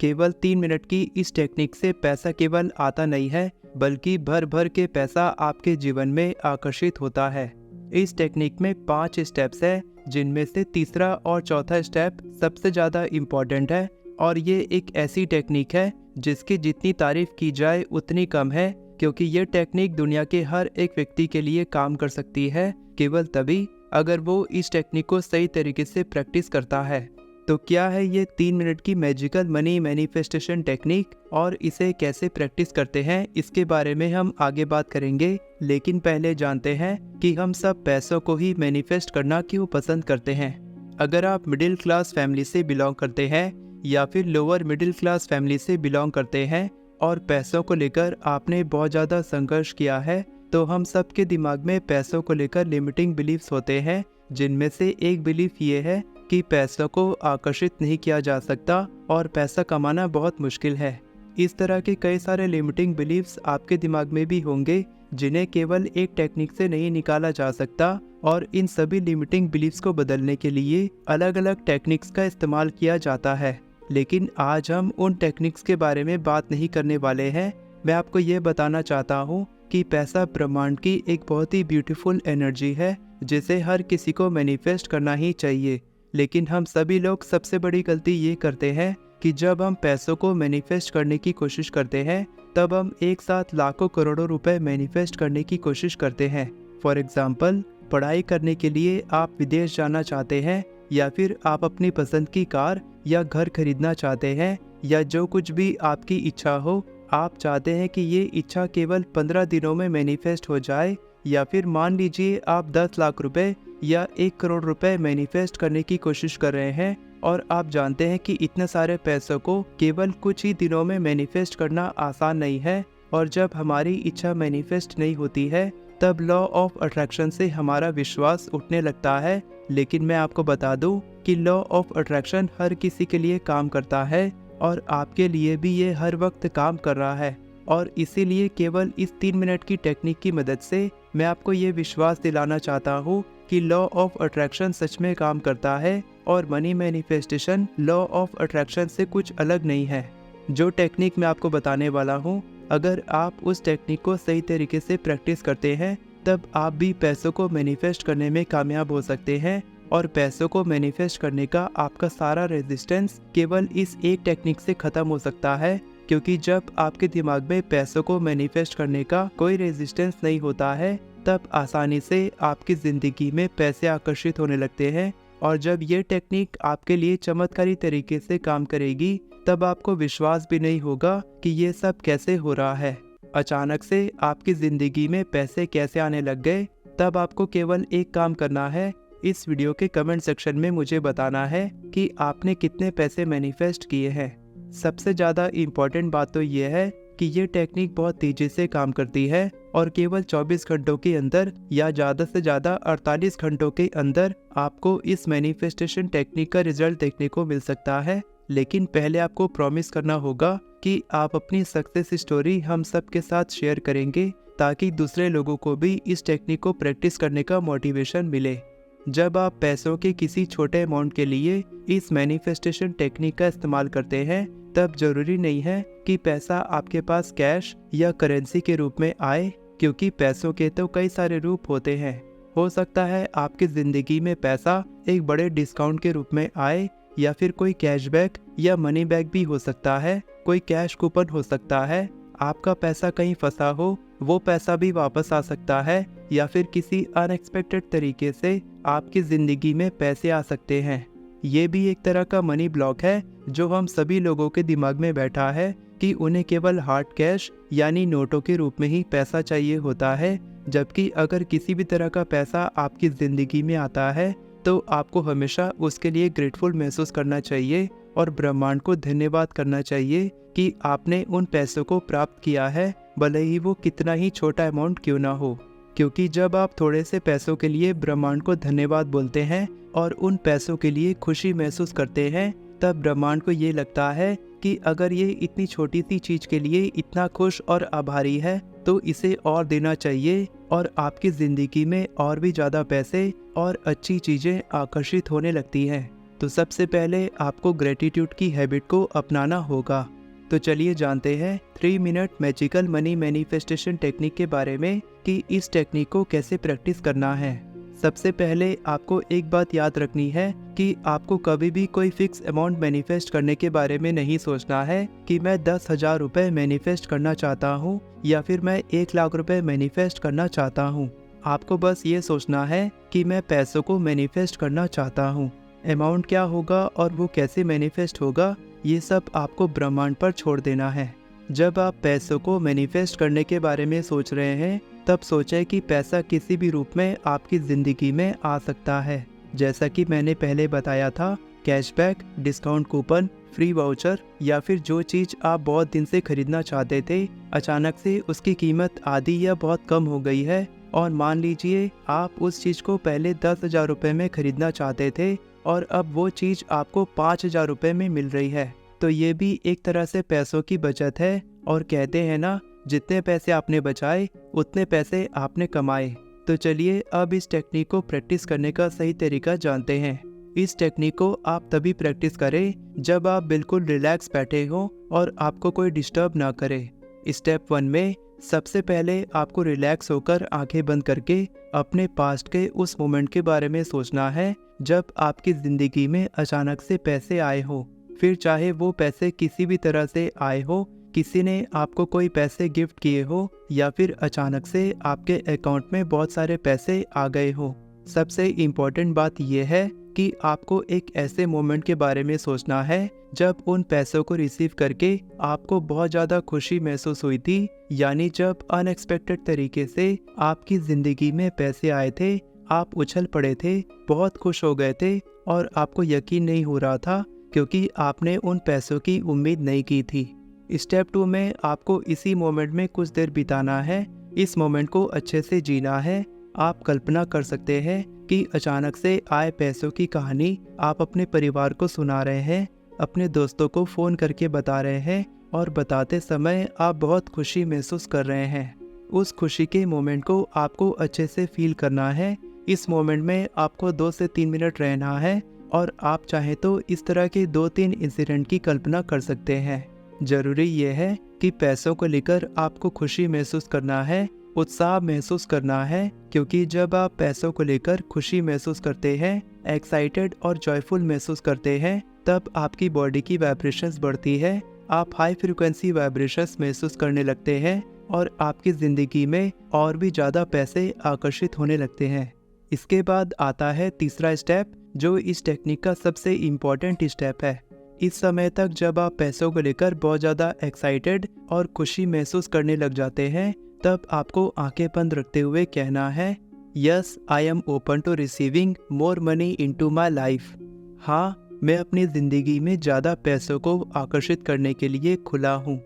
केवल 3 मिनट की इस टेक्निक से पैसा केवल आता नहीं है, बल्कि भर भर के पैसा आपके जीवन में आकर्षित होता है। इस टेक्निक में 5 स्टेप्स है, जिनमें से तीसरा और चौथा स्टेप सबसे ज़्यादा इम्पोर्टेंट है। और ये एक ऐसी टेक्निक है जिसकी जितनी तारीफ की जाए उतनी कम है, क्योंकि ये टेक्निक दुनिया के हर एक व्यक्ति के लिए काम कर सकती है, केवल तभी अगर वो इस टेक्निक को सही तरीके से प्रैक्टिस करता है। तो क्या है ये 3 मिनट की मैजिकल मनी मैनिफेस्टेशन टेक्निक और इसे कैसे प्रैक्टिस करते हैं, इसके बारे में हम आगे बात करेंगे। लेकिन पहले जानते हैं कि हम सब पैसों को ही मैनिफेस्ट करना क्यों पसंद करते हैं। अगर आप मिडिल क्लास फैमिली से बिलोंग करते हैं या फिर लोअर मिडिल क्लास फैमिली से बिलोंग करते हैं और पैसों को लेकर आपने बहुत ज़्यादा संघर्ष किया है, तो हम सब के दिमाग में पैसों को लेकर लिमिटिंग बिलीफ्स होते हैं, जिनमें से एक बिलीफ ये है कि पैसों को आकर्षित नहीं किया जा सकता और पैसा कमाना बहुत मुश्किल है। इस तरह के कई सारे लिमिटिंग बिलीफ्स आपके दिमाग में भी होंगे, जिन्हें केवल एक टेक्निक से नहीं निकाला जा सकता। और इन सभी लिमिटिंग बिलीफ्स को बदलने के लिए अलग अलग टेक्निक्स का इस्तेमाल किया जाता है। लेकिन आज हम उन टेक्निक्स के बारे में बात नहीं करने वाले हैं। मैं आपको ये बताना चाहता हूँ कि पैसा ब्रह्मांड की एक बहुत ही ब्यूटीफुल एनर्जी है, जिसे हर किसी को मैनिफेस्ट करना ही चाहिए। लेकिन हम सभी लोग सबसे बड़ी गलती ये करते हैं कि जब हम पैसों को मैनिफेस्ट करने की कोशिश करते हैं, तब हम एक साथ लाखों करोड़ों रुपए मैनिफेस्ट करने की कोशिश करते हैं। फॉर एग्जाम्पल, पढ़ाई करने के लिए आप विदेश जाना चाहते हैं, या फिर आप अपनी पसंद की कार या घर खरीदना चाहते हैं, या जो कुछ भी आपकी इच्छा हो, आप चाहते हैं कि ये इच्छा केवल 15 दिनों में मैनिफेस्ट हो जाए। या फिर मान लीजिए आप 10 लाख रुपए या 1 करोड़ रुपए मैनिफेस्ट करने की कोशिश कर रहे हैं, और आप जानते हैं कि इतने सारे पैसों को केवल कुछ ही दिनों में मैनिफेस्ट करना आसान नहीं है। और जब हमारी इच्छा मैनिफेस्ट नहीं होती है, तब लॉ ऑफ अट्रैक्शन से हमारा विश्वास उठने लगता है। लेकिन मैं आपको बता दूं कि लॉ ऑफ अट्रैक्शन हर किसी के लिए काम करता है, और आपके लिए भी ये हर वक्त काम कर रहा है। और इसीलिए केवल इस 3 मिनट की टेक्निक की मदद से मैं आपको ये विश्वास दिलाना चाहता हूँ कि लॉ ऑफ अट्रैक्शन सच में काम करता है, और money manifestation law of attraction से कुछ अलग नहीं है। जो टेक्निक मैं आपको बताने वाला हूँ, अगर आप उस टेक्निक को सही तरीके से प्रैक्टिस करते हैं, तब आप भी पैसों को मैनिफेस्ट करने में कामयाब हो सकते हैं। और पैसों को मैनिफेस्ट करने का आपका सारा रेजिस्टेंस केवल इस एक टेक्निक से खत्म हो सकता है, क्योंकि जब आपके दिमाग में पैसों को मैनिफेस्ट करने का कोई रेजिस्टेंस नहीं होता है, तब आसानी से आपकी ज़िंदगी में पैसे आकर्षित होने लगते हैं। और जब ये टेक्निक आपके लिए चमत्कारी तरीके से काम करेगी, तब आपको विश्वास भी नहीं होगा कि ये सब कैसे हो रहा है। अचानक से आपकी ज़िंदगी में पैसे कैसे आने लग गए। तब आपको केवल एक काम करना है, इस वीडियो के कमेंट सेक्शन में मुझे बताना है कि आपने कितने पैसे मैनिफेस्ट किए हैं। सबसे ज़्यादा इम्पॉर्टेंट बात तो ये है कि ये टेक्निक बहुत तेज़ी से काम करती है, और केवल 24 घंटों के अंदर या ज़्यादा से ज़्यादा 48 घंटों के अंदर आपको इस मैनिफेस्टेशन टेक्निक का रिजल्ट देखने को मिल सकता है। लेकिन पहले आपको प्रॉमिस करना होगा कि आप अपनी सक्सेस स्टोरी हम सब के साथ शेयर करेंगे, ताकि दूसरे लोगों को भी इस टेक्निक को प्रैक्टिस करने का मोटिवेशन मिले। जब आप पैसों के किसी छोटे अमाउंट के लिए इस मैनिफेस्टेशन टेक्निक का इस्तेमाल करते हैं, तब जरूरी नहीं है कि पैसा आपके पास कैश या करेंसी के रूप में आए, क्योंकि पैसों के तो कई सारे रूप होते हैं। हो सकता है आपकी ज़िंदगी में पैसा एक बड़े डिस्काउंट के रूप में आए, या फिर कोई कैशबैक या मनी बैक भी हो सकता है, कोई कैश कूपन हो सकता है। आपका पैसा कहीं फंसा हो, वो पैसा भी वापस आ सकता है, या फिर किसी अनएक्सपेक्टेड तरीके से आपकी ज़िंदगी में पैसे आ सकते हैं। ये भी एक तरह का मनी ब्लॉक है, जो हम सभी लोगों के दिमाग में बैठा है कि उन्हें केवल हार्ड कैश यानी नोटों के रूप में ही पैसा चाहिए होता है। जबकि अगर किसी भी तरह का पैसा आपकी ज़िंदगी में आता है, तो आपको हमेशा उसके लिए ग्रेटफुल महसूस करना चाहिए, और ब्रह्मांड को धन्यवाद करना चाहिए कि आपने उन पैसों को प्राप्त किया है, भले ही वो कितना ही छोटा अमाउंट क्यों ना हो। क्योंकि जब आप थोड़े से पैसों के लिए ब्रह्मांड को धन्यवाद बोलते हैं और उन पैसों के लिए खुशी महसूस करते हैं, तब ब्रह्मांड को ये लगता है कि अगर ये इतनी छोटी सी चीज़ के लिए इतना खुश और आभारी है, तो इसे और देना चाहिए, और आपकी ज़िंदगी में और भी ज़्यादा पैसे और अच्छी चीज़ें आकर्षित होने लगती हैं। तो सबसे पहले आपको ग्रेटिट्यूड की हैबिट को अपनाना होगा। तो चलिए जानते हैं 3 minute magical money manifestation technique के बारे में कि इस टेक्निक को कैसे प्रैक्टिस करना है। सबसे पहले आपको एक बात याद रखनी है कि आपको कभी भी कोई फिक्स अमाउंट मैनिफेस्ट करने के बारे में नहीं सोचना है कि मैं 10,000 रुपये मैनिफेस्ट करना चाहता हूँ या फिर मैं 1 लाख रुपए मैनिफेस्ट करना चाहता हूँ। आपको बस ये सोचना है कि मैं पैसों को मैनिफेस्ट करना चाहता हूँ। अमाउंट क्या होगा और वो कैसे मैनिफेस्ट होगा, ये सब आपको ब्रह्मांड पर छोड़ देना है। जब आप पैसों को मैनिफेस्ट करने के बारे में सोच रहे हैं तब सोचें कि पैसा किसी भी रूप में आपकी ज़िंदगी में आ सकता है। जैसा कि मैंने पहले बताया था, cashback, discount coupon, free voucher या फिर जो चीज़ आप बहुत दिन से खरीदना चाहते थे, अचानक से उसकी कीमत आधी या बहुत कम हो गई है और मान लीजिए आप उस चीज़ को पहले 10,000 रुपये में खरीदना चाहते थे और अब वो चीज़ आपको 5,000 रुपये में मिल रही है। तो ये भी एक तरह से पैसों की बचत है और कहते हैं ना, जितने पैसे आपने बचाए उतने पैसे आपने कमाए। तो चलिए अब इस टेक्निक को प्रैक्टिस करने का सही तरीका जानते हैं। इस टेक्निक को आप तभी प्रैक्टिस करें जब आप बिल्कुल रिलैक्स बैठे हो और आपको कोई डिस्टर्ब ना करे। स्टेप 1 में सबसे पहले आपको रिलैक्स होकर आंखें बंद करके अपने पास्ट के उस मोमेंट के बारे में सोचना है जब आपकी ज़िंदगी में अचानक से पैसे आए हो। फिर चाहे वो पैसे किसी भी तरह से आए हो, किसी ने आपको कोई पैसे गिफ्ट किए हो या फिर अचानक से आपके अकाउंट में बहुत सारे पैसे आ गए हो। सबसे इम्पोर्टेंट बात यह है कि आपको एक ऐसे मोमेंट के बारे में सोचना है जब उन पैसों को रिसीव करके आपको बहुत ज़्यादा खुशी महसूस हुई थी, यानी जब अनएक्सपेक्टेड तरीके से आपकी ज़िंदगी में पैसे आए थे, आप उछल पड़े थे, बहुत खुश हो गए थे और आपको यकीन नहीं हो रहा था क्योंकि आपने उन पैसों की उम्मीद नहीं की थी। स्टेप 2 में आपको इसी मोमेंट में कुछ देर बिताना है, इस मोमेंट को अच्छे से जीना है। आप कल्पना कर सकते हैं कि अचानक से आए पैसों की कहानी आप अपने परिवार को सुना रहे हैं, अपने दोस्तों को फ़ोन करके बता रहे हैं और बताते समय आप बहुत खुशी महसूस कर रहे हैं। उस खुशी के मोमेंट को आपको अच्छे से फील करना है। इस मोमेंट में आपको 2 से 3 मिनट रहना है और आप चाहें तो इस तरह के 2-3 इंसिडेंट की कल्पना कर सकते हैं। ज़रूरी यह है कि पैसों को लेकर आपको खुशी महसूस करना है, उत्साह महसूस करना है, क्योंकि जब आप पैसों को लेकर खुशी महसूस करते हैं, एक्साइटेड और जॉयफुल महसूस करते हैं, तब आपकी बॉडी की वाइब्रेशंस बढ़ती है, आप हाई फ्रिक्वेंसी वाइब्रेशंस महसूस करने लगते हैं और आपकी ज़िंदगी में और भी ज़्यादा पैसे आकर्षित होने लगते हैं। इसके बाद आता है तीसरा स्टेप, जो इस टेक्निक का सबसे इम्पॉर्टेंट स्टेप है। इस समय तक जब आप पैसों को लेकर बहुत ज़्यादा एक्साइटेड और खुशी महसूस करने लग जाते हैं, तब आपको आंखें बंद रखते हुए कहना है, yes I am open to receiving more money into my life. हाँ, मैं अपनी ज़िंदगी में ज़्यादा पैसों को आकर्षित करने के लिए खुला हूँ।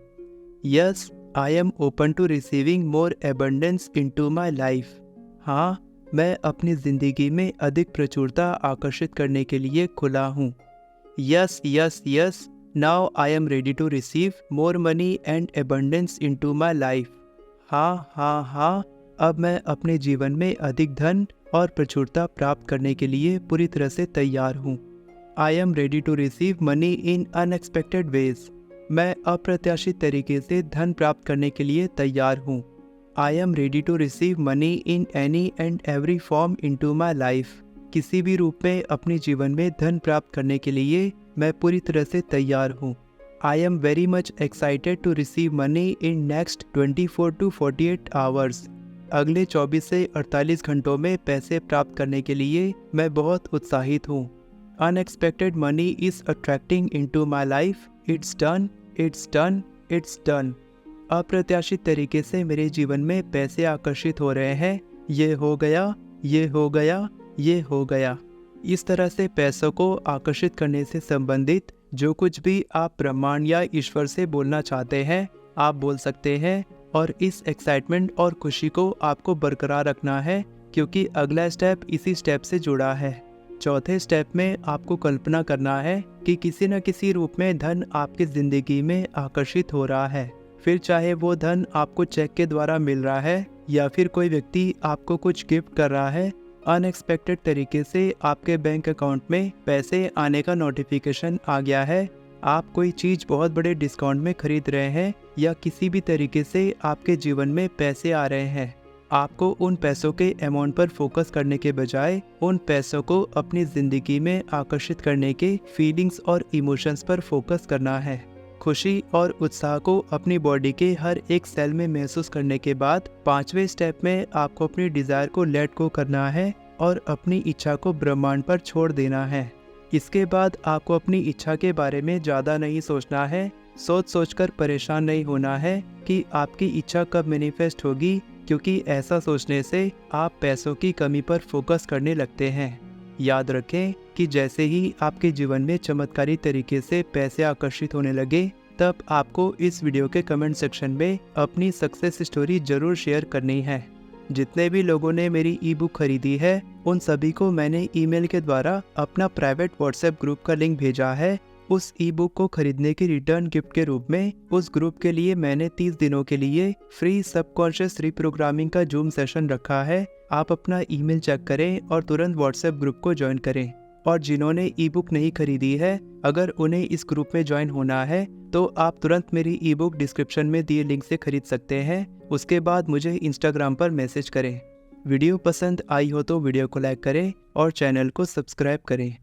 Yes I am open to receiving more abundance into my life. हाँ, मैं अपनी ज़िंदगी में अधिक प्रचुरता आकर्षित करने के लिए खुला हूँ। Yes yes yes, now I am ready to receive more money and abundance into my life. हाँ हाँ हाँ, अब मैं अपने जीवन में अधिक धन और प्रचुरता प्राप्त करने के लिए पूरी तरह से तैयार हूँ। I am ready to receive money in unexpected ways. मैं अप्रत्याशित तरीके से धन प्राप्त करने के लिए तैयार हूँ। I am ready to receive money in any and every form into my life. किसी भी रूप में अपने जीवन में धन प्राप्त करने के लिए मैं पूरी तरह से तैयार हूँ। I am very much excited to receive money in next 24 to 48 hours. अगले 24 से 48 घंटों में पैसे प्राप्त करने के लिए मैं बहुत उत्साहित हूँ। Unexpected money is attracting into my life. It's done, it's done, it's done. अप्रत्याशित तरीके से मेरे जीवन में पैसे आकर्षित हो रहे हैं। ये हो गया, ये हो गया, ये हो गया। इस तरह से पैसों को आकर्षित करने से संबंधित जो कुछ भी आप ब्रह्मांड या ईश्वर से बोलना चाहते हैं, आप बोल सकते हैं और इस एक्साइटमेंट और खुशी को आपको बरकरार रखना है, क्योंकि अगला स्टेप इसी स्टेप से जुड़ा है। चौथे स्टेप में आपको कल्पना करना है कि किसी न किसी रूप में धन आपकी ज़िंदगी में आकर्षित हो रहा है। फिर चाहे वो धन आपको चेक के द्वारा मिल रहा है या फिर कोई व्यक्ति आपको कुछ गिफ्ट कर रहा है, अनएक्सपेक्टेड तरीके से आपके बैंक अकाउंट में पैसे आने का नोटिफिकेशन आ गया है, आप कोई चीज़ बहुत बड़े डिस्काउंट में खरीद रहे हैं या किसी भी तरीके से आपके जीवन में पैसे आ रहे हैं, आपको उन पैसों के अमाउंट पर फोकस करने के बजाय उन पैसों को अपनी ज़िंदगी में आकर्षित करने के फीलिंग्स और इमोशंस पर फोकस करना है। खुशी और उत्साह को अपनी बॉडी के हर एक सेल में महसूस करने के बाद 5वें स्टेप में आपको अपनी डिज़ायर को लेट गो करना है और अपनी इच्छा को ब्रह्मांड पर छोड़ देना है। इसके बाद आपको अपनी इच्छा के बारे में ज़्यादा नहीं सोचना है, सोचकर परेशान नहीं होना है कि आपकी इच्छा कब मैनिफेस्ट होगी, क्योंकि ऐसा सोचने से आप पैसों की कमी पर फोकस करने लगते हैं। याद रखें कि जैसे ही आपके जीवन में चमत्कारी तरीके से पैसे आकर्षित होने लगे, तब आपको इस वीडियो के कमेंट सेक्शन में अपनी सक्सेस स्टोरी जरूर शेयर करनी है। जितने भी लोगों ने मेरी ई बुक खरीदी है, उन सभी को मैंने ईमेल के द्वारा अपना प्राइवेट व्हाट्सएप ग्रुप का लिंक भेजा है। उस ई बुक को खरीदने की रिटर्न गिफ्ट के रूप में उस ग्रुप के लिए मैंने 30 दिनों के लिए फ्री सबकॉन्शियस रिप्रोग्रामिंग का जूम सेशन रखा है। आप अपना ईमेल चेक करें और तुरंत व्हाट्सएप ग्रुप को ज्वाइन करें। और जिन्होंने ई बुक नहीं खरीदी है, अगर उन्हें इस ग्रुप में ज्वाइन होना है तो आप तुरंत मेरी ई बुक डिस्क्रिप्शन में दिए लिंक से खरीद सकते हैं। उसके बाद मुझे इंस्टाग्राम पर मैसेज करें। वीडियो पसंद आई हो तो वीडियो को लाइक करें और चैनल को सब्सक्राइब करें।